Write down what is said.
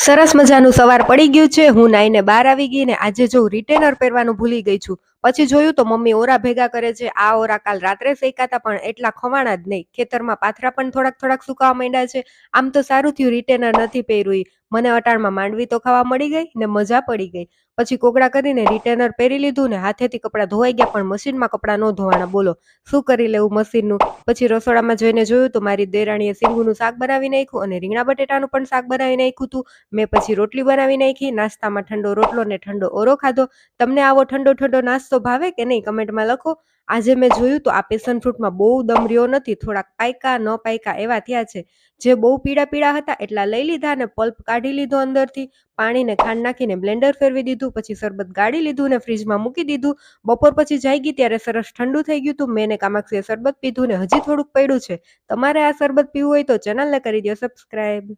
સરસ મજાનું સવાર પડી ગયું છે. હું નાઈને બહાર આવી ગઈ ને આજે જો રિટેનર પહેરવાનું ભૂલી ગઈ છું. પછી જોયું તો મમ્મી ઓરા ભેગા કરે છે. આ ઓરા કાલ રાત્રે શેકાતા પણ એટલા ખવાણા જ નહીં. ખેતરમાં પાથરા પણ થોડાક થોડાક સુકાવા માંડ્યા છે. આમ તો સારું થયું રિટેનર નથી પહેર્યું ઈ. મને અટાણમાં માંડવી તો ખાવા મળી ગઈ ને મજા પડી ગઈ. પછી કોગળા કરીને રિટેનર પહેરી લીધું ને હાથેથી કપડાં ધોવાઈ ગયા પણ મશીનમાં કપડાં ન ધોવાણા. બોલો શું કરી લેવું મશીનનું. પછી રસોડામાં જોઈને જોયું તો મારી દેરાણીએ સિંગુનું શાક બનાવી નાખ્યું અને રીંગણા બટેટાનું પણ શાક બનાવી નાખ્યું હતું. મેં પછી રોટલી બનાવી નાખી. નાસ્તામાં ઠંડો રોટલો ને ઠંડો ઓરો ખાધો. તમને આવો ઠંડો ઠંડો નાસ્તો ભાવે કે નહીં કમેન્ટમાં લખો. આજે મેં જોયું તો આ પેશન ફ્રૂટમાં બહુ દમ રહ્યો નથી. થોડાક પાયકા ન પાયકા એવા થયા છે. જે બહુ પીળા પીળા હતા એટલા લઈ લીધા ને પલ્પ કાઢી લીધો અંદરથી. પાણીને ખાંડ નાખીને બ્લેન્ડર ફેરવી દીધું. પછી શરબત ગાળી લીધું ને ફ્રીજમાં મૂકી દીધું. બપોર પછી જાગી ત્યારે સરસ ઠંડુ થઈ ગયું હતું. મેં ને કામાક્ષીએ શરબત પીધું ને હજી થોડુંક પડ્યું છે. તમારે આ શરબત પીવું હોય તો ચેનલને કરી દો સબસ્ક્રાઈબ.